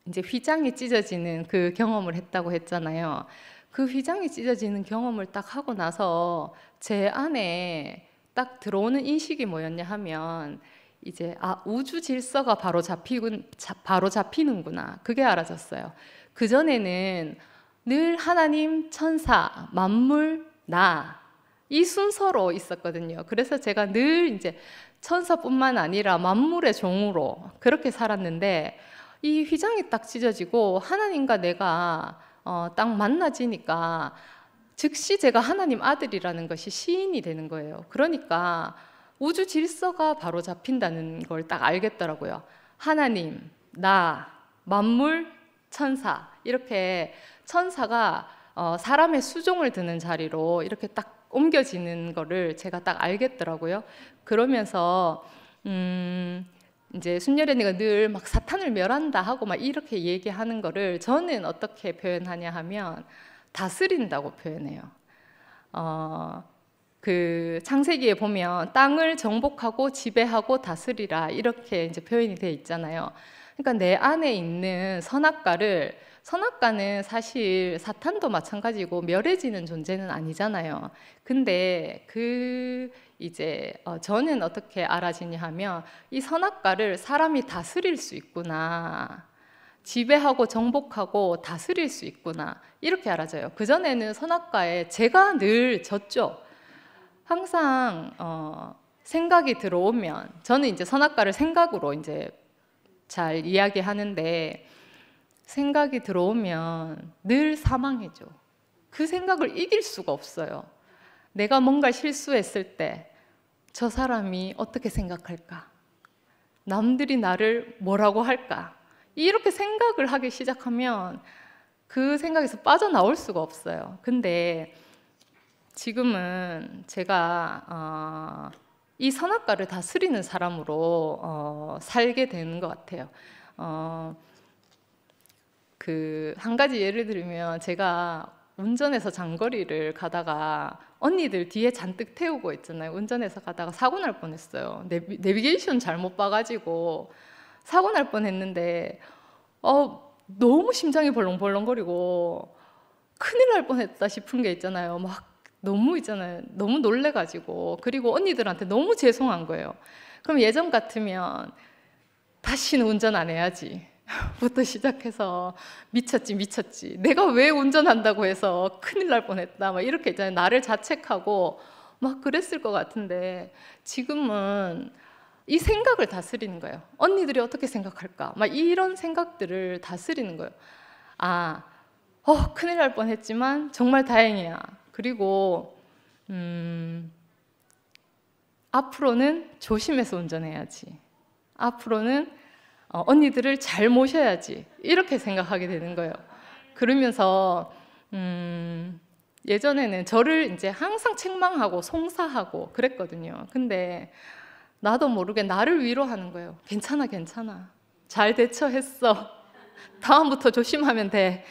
이제 휘장이 찢어지는 그 경험을 했다고 했잖아요. 그 휘장이 찢어지는 경험을 딱 하고 나서 제 안에 딱 들어오는 인식이 뭐였냐 하면 이제 우주 질서가 바로 잡히는구나. 그게 알아졌어요. 그전에는 늘 하나님, 천사, 만물, 나 이 순서로 있었거든요. 그래서 제가 늘 이제 천사뿐만 아니라 만물의 종으로 그렇게 살았는데 이 휘장이 딱 찢어지고 하나님과 내가 딱 만나지니까 즉시 제가 하나님 아들이라는 것이 시인이 되는 거예요. 그러니까 우주 질서가 바로 잡힌다는 걸 딱 알겠더라고요. 하나님, 나, 만물, 천사 이렇게 천사가 사람의 수종을 드는 자리로 이렇게 딱 옮겨지는 거를 제가 딱 알겠더라고요. 그러면서 이제 순열이 언니가 늘 막 사탄을 멸한다 하고 막 이렇게 얘기하는 거를 저는 어떻게 표현하냐 하면 다스린다고 표현해요. 그 창세기에 보면 땅을 정복하고 지배하고 다스리라 이렇게 이제 표현이 되어 있잖아요. 그러니까 내 안에 있는 선악과는 사실 사탄도 마찬가지고 멸해지는 존재는 아니잖아요. 근데 이제 저는 어떻게 알아지냐 하면 이 선악과를 사람이 다스릴 수 있구나. 지배하고 정복하고 다스릴 수 있구나. 이렇게 알아져요. 그전에는 선악과에 제가 늘 졌죠. 항상 생각이 들어오면 저는 이제 선악과를 생각으로 이제 잘 이야기하는데 생각이 들어오면 늘 사망해져. 그 생각을 이길 수가 없어요. 내가 뭔가 실수했을 때 저 사람이 어떻게 생각할까? 남들이 나를 뭐라고 할까? 이렇게 생각을 하기 시작하면 그 생각에서 빠져나올 수가 없어요. 근데 지금은 제가 이 선악과를 다스리는 사람으로 살게 되는 것 같아요. 한 가지 예를 들면 제가 운전해서 장거리를 가다가 언니들 뒤에 잔뜩 태우고 있잖아요. 운전해서 가다가 사고 날 뻔했어요. 내비게이션 잘못 봐가지고 사고 날 뻔했는데 너무 심장이 벌렁벌렁거리고 큰일 날 뻔했다 싶은 게 있잖아요. 막 너무 놀래가지고 그리고 언니들한테 너무 죄송한 거예요. 그럼 예전 같으면 다시는 운전 안 해야지 부터 시작해서 미쳤지 내가 왜 운전한다고 해서 큰일 날 뻔했다 막 이렇게 있잖아요. 나를 자책하고 막 그랬을 것 같은데 지금은 이 생각을 다스리는 거예요. 언니들이 어떻게 생각할까 막 이런 생각들을 다스리는 거예요. 큰일 날 뻔했지만 정말 다행이야. 그리고 앞으로는 조심해서 운전해야지. 앞으로는 언니들을 잘 모셔야지. 이렇게 생각하게 되는 거예요. 그러면서 예전에는 저를 이제 항상 책망하고 송사하고 그랬거든요. 근데 나도 모르게 나를 위로하는 거예요. 괜찮아. 잘 대처했어. 다음부터 조심하면 돼.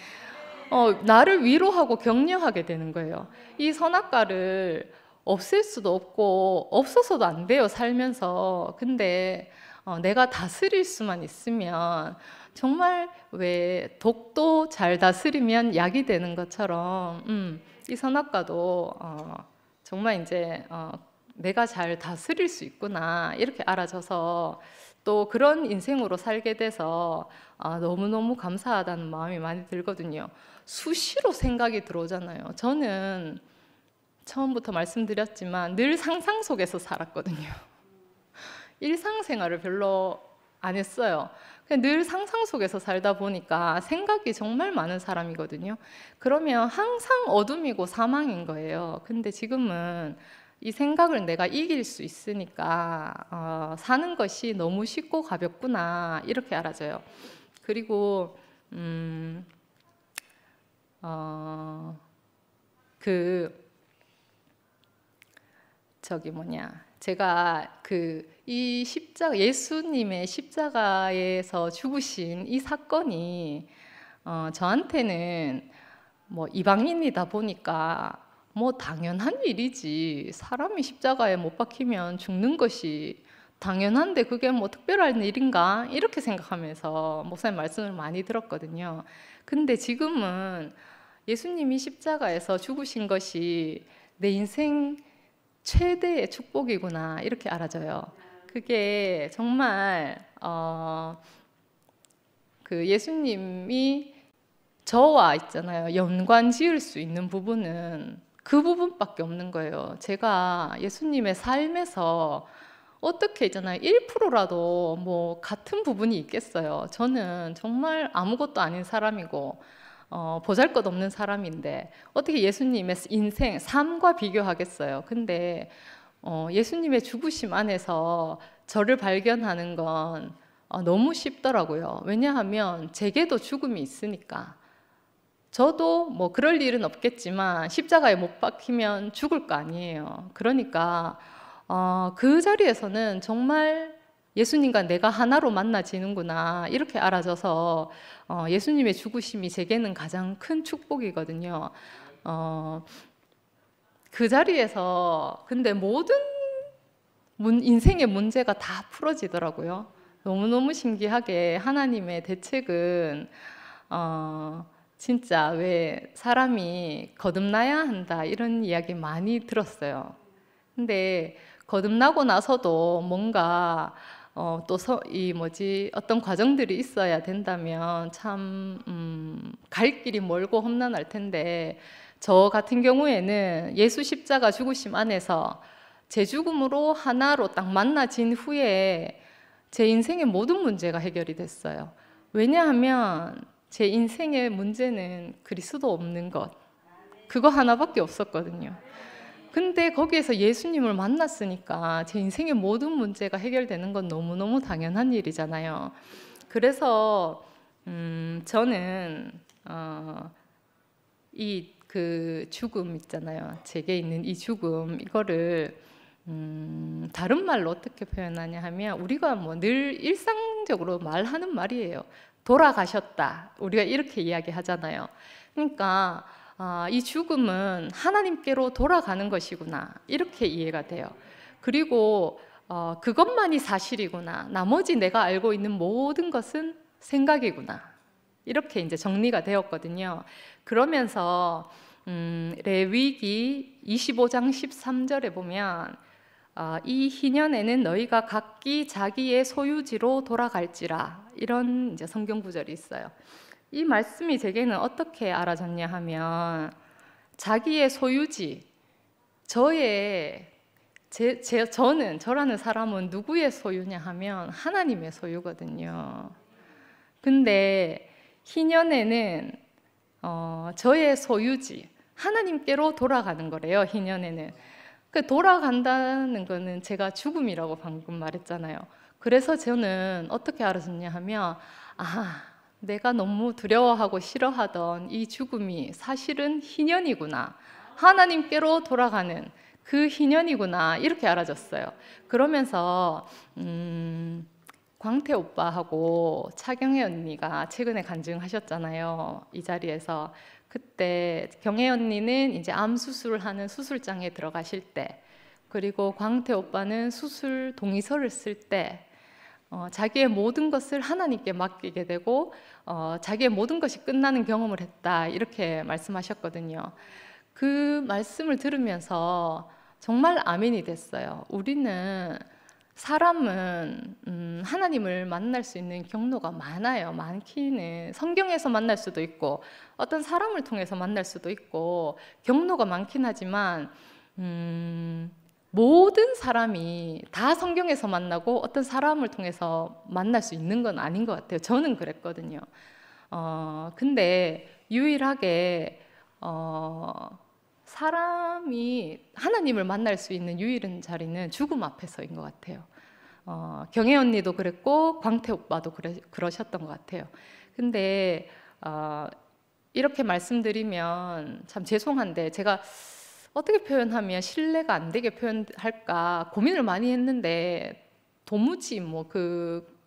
나를 위로하고 격려하게 되는 거예요. 이 선악과를 없앨 수도 없고 없어서도 안 돼요, 살면서. 근데 내가 다스릴 수만 있으면 정말 왜 독도 잘 다스리면 약이 되는 것처럼 이 선악과도 정말 이제 내가 잘 다스릴 수 있구나 이렇게 알아져서 또 그런 인생으로 살게 돼서 너무너무 감사하다는 마음이 많이 들거든요. 수시로 생각이 들어오잖아요. 저는 처음부터 말씀드렸지만 늘 상상 속에서 살았거든요. 일상생활을 별로 안 했어요. 그냥 늘 상상 속에서 살다 보니까 생각이 정말 많은 사람이거든요. 그러면 항상 어둠이고 사망인 거예요. 근데 지금은 이 생각을 내가 이길 수 있으니까 사는 것이 너무 쉽고 가볍구나 이렇게 알아져요. 그리고 제가 이 십자가, 예수님의 십자가에서 죽으신 이 사건이 저한테는 뭐 이방인이다 보니까 뭐 당연한 일이지, 사람이 십자가에 못 박히면 죽는 것이 당연한데 그게 뭐 특별한 일인가 이렇게 생각하면서 목사님 말씀을 많이 들었거든요. 근데 지금은 예수님이 십자가에서 죽으신 것이 내 인생 최대의 축복이구나 이렇게 알아져요. 그게 정말 그 예수님이 저와 있잖아요, 연관 지을 수 있는 부분은 그 부분밖에 없는 거예요. 제가 예수님의 삶에서 어떻게 있잖아요, 1%라도 뭐 같은 부분이 있겠어요. 저는 정말 아무것도 아닌 사람이고 보잘것없는 사람인데 어떻게 예수님의 인생, 삶과 비교하겠어요. 근데 예수님의 죽으심 안에서 저를 발견하는 건 너무 쉽더라고요. 왜냐하면 제게도 죽음이 있으니까. 저도 뭐 그럴 일은 없겠지만 십자가에 못 박히면 죽을 거 아니에요. 그러니까 그 자리에서는 정말 예수님과 내가 하나로 만나지는구나 이렇게 알아져서 예수님의 죽으심이 제게는 가장 큰 축복이거든요. 그 자리에서 근데 모든 인생의 문제가 다 풀어지더라고요. 너무너무 신기하게 하나님의 대책은 진짜 왜 사람이 거듭나야 한다 이런 이야기 많이 들었어요. 근데 거듭나고 나서도 뭔가 어떤 과정들이 있어야 된다면 참 갈 길이 멀고 험난할 텐데, 저 같은 경우에는 예수 십자가 죽으심 안에서 제 죽음으로 하나로 딱 만나진 후에 제 인생의 모든 문제가 해결이 됐어요. 왜냐하면 제 인생의 문제는 그리스도 없는 것, 그거 하나밖에 없었거든요. 근데 거기에서 예수님을 만났으니까 제 인생의 모든 문제가 해결되는 건 너무너무 당연한 일이잖아요. 그래서 저는 그 죽음 있잖아요, 제게 있는 이 죽음, 이거를 다른 말로 어떻게 표현하냐 하면, 우리가 뭐 늘 일상적으로 말하는 말이에요. 돌아가셨다, 우리가 이렇게 이야기하잖아요. 그러니까 이 죽음은 하나님께로 돌아가는 것이구나 이렇게 이해가 돼요. 그리고 그것만이 사실이구나, 나머지 내가 알고 있는 모든 것은 생각이구나 이렇게 이제 정리가 되었거든요. 그러면서 레위기 25장 13절에 보면 이 희년에는 너희가 각기 자기의 소유지로 돌아갈지라, 이런 이제 성경 구절이 있어요. 이 말씀이 제게는 어떻게 알아졌냐 하면, 자기의 소유지, 저라는 사람은 누구의 소유냐 하면 하나님의 소유거든요. 근데 희년에는 저의 소유지 하나님께로 돌아가는 거래요. 희년에는 그 돌아간다는 거는 제가 죽음이라고 방금 말했잖아요. 그래서 저는 어떻게 알아졌냐 하면, 내가 너무 두려워하고 싫어하던 이 죽음이 사실은 희년이구나, 하나님께로 돌아가는 그 희년이구나 이렇게 알아졌어요. 그러면서 광태 오빠하고 차경혜 언니가 최근에 간증하셨잖아요. 이 자리에서. 그때 경혜 언니는 이제 암 수술하는 수술장에 들어가실 때, 그리고 광태 오빠는 수술 동의서를 쓸 때 자기의 모든 것을 하나님께 맡기게 되고 자기의 모든 것이 끝나는 경험을 했다, 이렇게 말씀하셨거든요. 그 말씀을 들으면서 정말 아멘이 됐어요. 우리는 사람은 하나님을 만날 수 있는 경로가 많아요. 많기는 성경에서 만날 수도 있고 어떤 사람을 통해서 만날 수도 있고 경로가 많긴 하지만 모든 사람이 다 성경에서 만나고 어떤 사람을 통해서 만날 수 있는 건 아닌 것 같아요. 저는 그랬거든요. 근데 유일하게 사람이 하나님을 만날 수 있는 유일한 자리는 죽음 앞에서인 것 같아요. 경혜 언니도 그랬고 광태 오빠도 그러셨던 것 같아요. 근데 이렇게 말씀드리면 참 죄송한데 제가 어떻게 표현하면 신뢰가 안 되게 표현할까 고민을 많이 했는데 도무지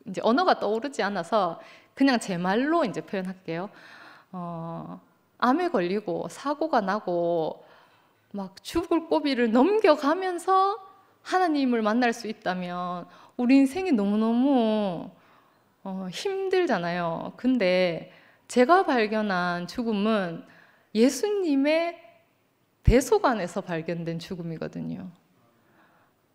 이제 언어가 떠오르지 않아서 그냥 제 말로 이제 표현할게요. 암에 걸리고 사고가 나고 막 죽을 고비를 넘겨가면서 하나님을 만날 수 있다면 우리 인생이 너무너무 힘들잖아요. 근데 제가 발견한 죽음은 예수님의 대속안에서 발견된 죽음이거든요.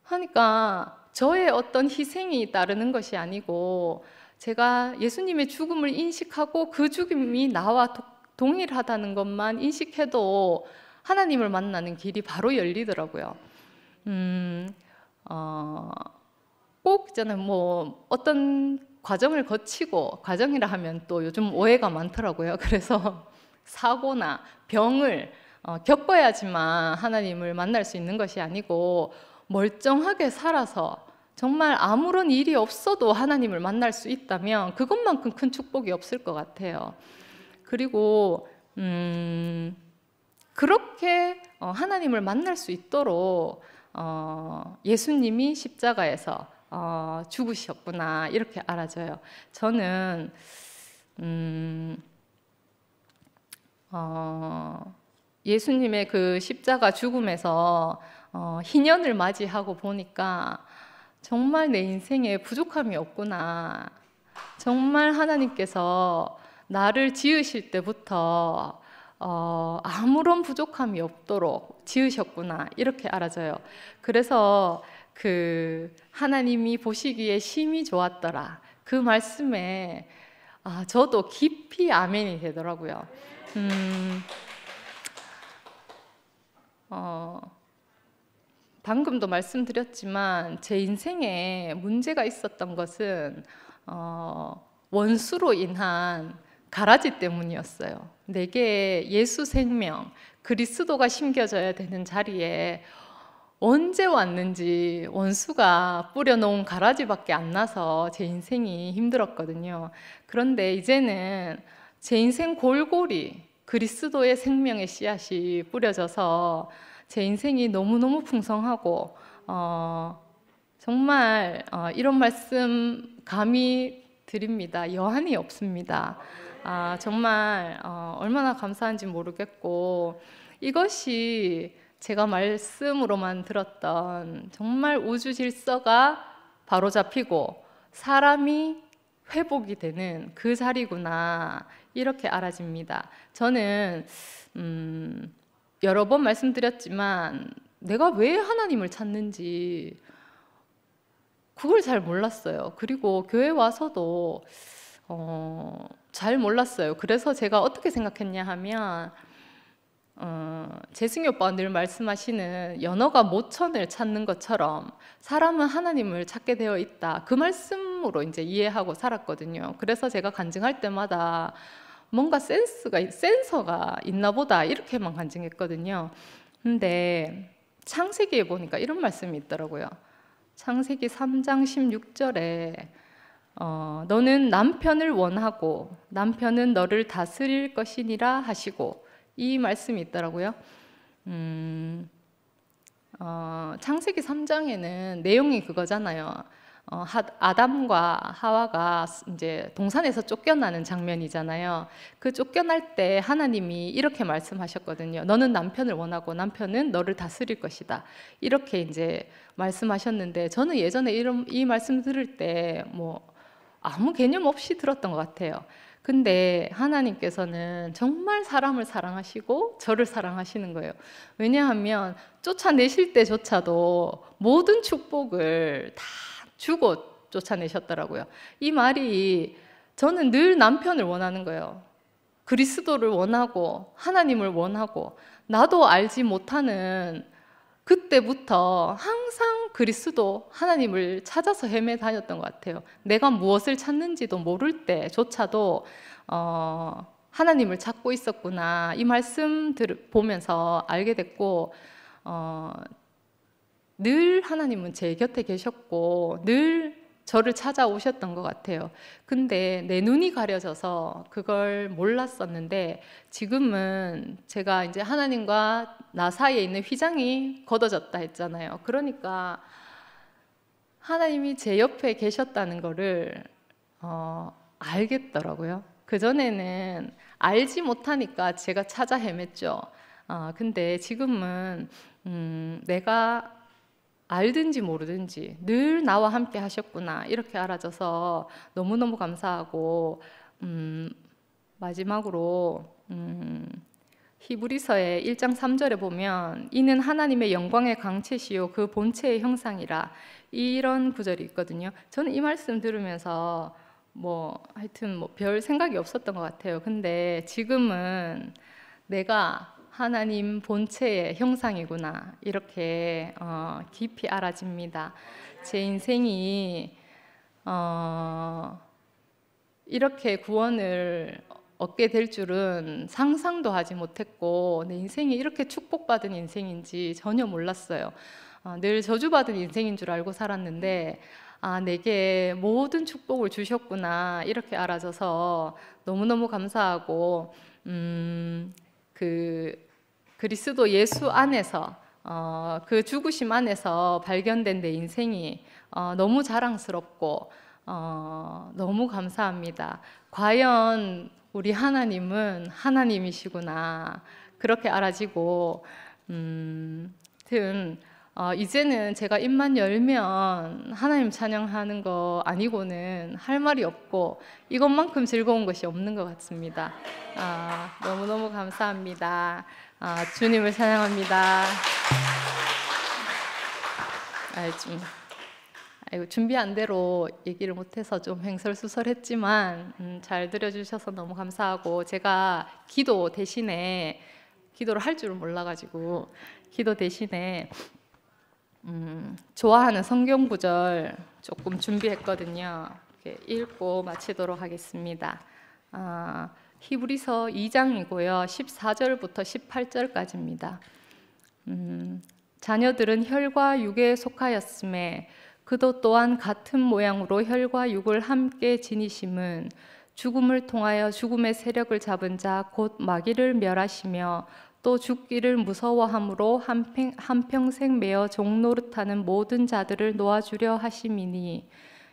하니까 저의 어떤 희생이 따르는 것이 아니고 제가 예수님의 죽음을 인식하고 그 죽음이 나와 동일하다는 것만 인식해도 하나님을 만나는 길이 바로 열리더라고요. 꼭 있잖아요. 어떤 과정을 거치고, 과정이라 하면 또 요즘 오해가 많더라고요. 그래서 사고나 병을 겪어야지만 하나님을 만날 수 있는 것이 아니고 멀쩡하게 살아서 정말 아무런 일이 없어도 하나님을 만날 수 있다면 그것만큼 큰 축복이 없을 것 같아요. 그리고 그렇게 하나님을 만날 수 있도록 예수님이 십자가에서 죽으셨구나, 이렇게 알아져요. 저는 예수님의 그 십자가 죽음에서 희년을 맞이하고 보니까 정말 내 인생에 부족함이 없구나. 정말 하나님께서 나를 지으실 때부터 아무런 부족함이 없도록 지으셨구나, 이렇게 알아져요. 그래서 그 하나님이 보시기에 심히 좋았더라, 그 말씀에 저도 깊이 아멘이 되더라고요. 방금도 말씀드렸지만 제 인생에 문제가 있었던 것은 원수로 인한 가라지 때문이었어요. 내게 예수 생명, 그리스도가 심겨져야 되는 자리에 언제 왔는지 원수가 뿌려놓은 가라지밖에 안 나서 제 인생이 힘들었거든요. 그런데 이제는 제 인생 골골이 그리스도의 생명의 씨앗이 뿌려져서 제 인생이 너무너무 풍성하고 정말 이런 말씀 감히 드립니다. 여한이 없습니다. 정말 얼마나 감사한지 모르겠고, 이것이 제가 말씀으로만 들었던 정말 우주 질서가 바로잡히고 사람이 회복이 되는 그 자리구나, 이렇게 알아집니다. 저는 여러 번 말씀드렸지만 내가 왜 하나님을 찾는지 그걸 잘 몰랐어요. 그리고 교회 와서도 잘 몰랐어요. 그래서 제가 어떻게 생각했냐 하면 재승이 오빠가 늘 말씀하시는 연어가 모천을 찾는 것처럼 사람은 하나님을 찾게 되어 있다, 그 말씀으로 이제 이해하고 살았거든요. 그래서 제가 간증할 때마다 뭔가 센서가 있나 보다, 이렇게만 간증했거든요. 근데 창세기에 보니까 이런 말씀이 있더라고요. 창세기 3장 16절에 너는 남편을 원하고 남편은 너를 다스릴 것이니라 하시고, 이 말씀이 있더라고요. 창세기 3장에는 내용이 그거잖아요. 아담과 하와가 이제 동산에서 쫓겨나는 장면이잖아요. 그 쫓겨날 때 하나님이 이렇게 말씀하셨거든요. 너는 남편을 원하고 남편은 너를 다스릴 것이다. 이렇게 이제 말씀하셨는데 저는 예전에 이 말씀 들을 때 뭐 아무 개념 없이 들었던 것 같아요. 근데 하나님께서는 정말 사람을 사랑하시고 저를 사랑하시는 거예요. 왜냐하면 쫓아내실 때조차도 모든 축복을 다 주고 쫓아내셨더라고요. 이 말이 저는 늘 남편을 원하는 거예요. 그리스도를 원하고 하나님을 원하고 나도 알지 못하는 그때부터 항상 그리스도 하나님을 찾아서 헤매 다녔던 것 같아요. 내가 무엇을 찾는지도 모를 때조차도 하나님을 찾고 있었구나 이 말씀 보면서 알게 됐고 늘 하나님은 제 곁에 계셨고 늘 저를 찾아오셨던 것 같아요. 근데 내 눈이 가려져서 그걸 몰랐었는데 지금은 제가 이제 하나님과 나 사이에 있는 휘장이 걷어졌다 했잖아요. 그러니까 하나님이 제 옆에 계셨다는 거를 알겠더라고요. 그전에는 알지 못하니까 제가 찾아 헤맸죠. 근데 지금은 내가 알든지 모르든지 늘 나와 함께 하셨구나 이렇게 알아져서 너무너무 감사하고 마지막으로 히브리서의 1장 3절에 보면 이는 하나님의 영광의 강체시요 그 본체의 형상이라 이런 구절이 있거든요. 저는 이 말씀 들으면서 하여튼 별 생각이 없었던 것 같아요. 근데 지금은 내가 하나님 본체의 형상이구나 이렇게 깊이 알아집니다. 제 인생이 이렇게 구원을 얻게 될 줄은 상상도 하지 못했고 내 인생이 이렇게 축복받은 인생인지 전혀 몰랐어요. 늘 저주받은 인생인 줄 알고 살았는데 내게 모든 축복을 주셨구나 이렇게 알아져서 너무너무 감사하고 그리스도 예수 안에서 그 죽으심 안에서 발견된 내 인생이 너무 자랑스럽고 너무 감사합니다. 과연 우리 하나님은 하나님이시구나 그렇게 알아지고 이제는 제가 입만 열면 하나님 찬양하는 거 아니고는 할 말이 없고 이것만큼 즐거운 것이 없는 것 같습니다. 너무너무 감사합니다. 주님을 찬양합니다. 준비한 대로 얘기를 못해서 좀 횡설수설했지만 잘 들어주셔서 너무 감사하고 제가 기도 대신에 기도를 할 줄을 몰라가지고 기도 대신에 좋아하는 성경 구절 조금 준비했거든요. 읽고 마치도록 하겠습니다. 히브리서 2장이고요. 14절부터 18절까지입니다. 자녀들은 혈과 육에 속하였음에 그도 또한 같은 모양으로 혈과 육을 함께 지니심은 죽음을 통하여 죽음의 세력을 잡은 자 곧 마귀를 멸하시며 또 죽기를 무서워함으로 한평생 매어 종노릇하는 모든 자들을 놓아주려 하심이니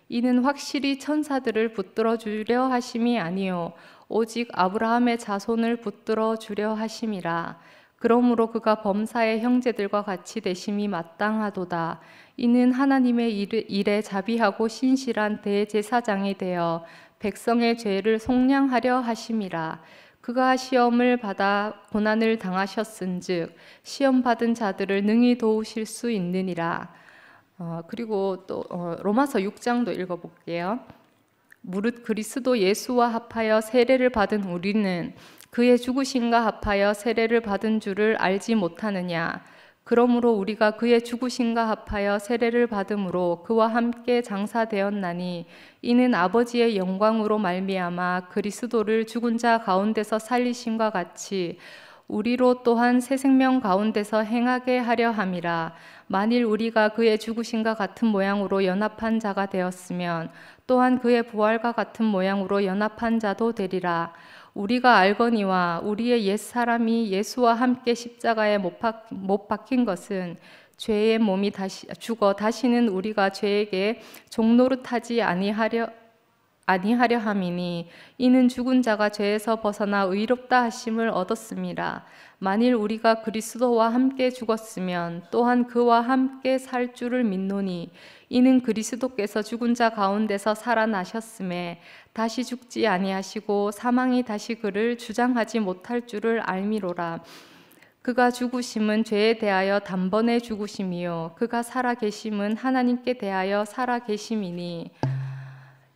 이는 확실히 천사들을 붙들어 주려 하심이 아니요 오직 아브라함의 자손을 붙들어 주려 하심이라. 그러므로 그가 범사의 형제들과 같이 되심이 마땅하도다. 이는 하나님의 일에 자비하고 신실한 대제사장이 되어 백성의 죄를 속량하려 하심이라. 그가 시험을 받아 고난을 당하셨은즉 시험 받은 자들을 능히 도우실 수 있느니라. 그리고 또 로마서 6장도 읽어볼게요. 무릇 그리스도 예수와 합하여 세례를 받은 우리는 그의 죽으심과 합하여 세례를 받은 줄을 알지 못하느냐. 그러므로 우리가 그의 죽으심과 합하여 세례를 받음으로 그와 함께 장사되었나니 이는 아버지의 영광으로 말미암아 그리스도를 죽은 자 가운데서 살리심과 같이 우리로 또한 새 생명 가운데서 행하게 하려 함이라. 만일 우리가 그의 죽으심과 같은 모양으로 연합한 자가 되었으면 또한 그의 부활과 같은 모양으로 연합한 자도 되리라. 우리가 알거니와 우리의 옛사람이 예수와 함께 십자가에 못 박힌 것은 죄의 몸이 죽어 다시는 우리가 죄에게 종노릇하지 아니하려 함이니 이는 죽은 자가 죄에서 벗어나 의롭다 하심을 얻었음이라. 만일 우리가 그리스도와 함께 죽었으면 또한 그와 함께 살 줄을 믿노니 이는 그리스도께서 죽은 자 가운데서 살아나셨음에 다시 죽지 아니하시고 사망이 다시 그를 주장하지 못할 줄을 알미로라. 그가 죽으심은 죄에 대하여 단번에 죽으심이요 그가 살아계심은 하나님께 대하여 살아계심이니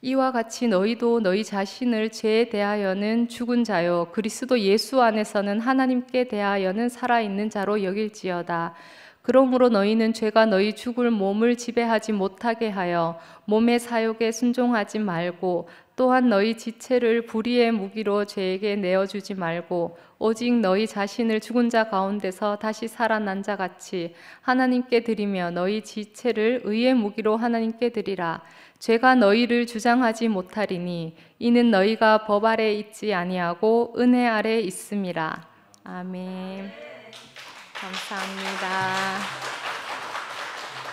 이와 같이 너희도 너희 자신을 죄에 대하여는 죽은 자요 그리스도 예수 안에서는 하나님께 대하여는 살아있는 자로 여길지어다. 그러므로 너희는 죄가 너희 죽을 몸을 지배하지 못하게 하여 몸의 사욕에 순종하지 말고 또한 너희 지체를 불의의 무기로 죄에게 내어주지 말고 오직 너희 자신을 죽은 자 가운데서 다시 살아난 자 같이 하나님께 드리며 너희 지체를 의의 무기로 하나님께 드리라. 죄가 너희를 주장하지 못하리니 이는 너희가 법 아래 있지 아니하고 은혜 아래 있음이라. 아멘. 감사합니다.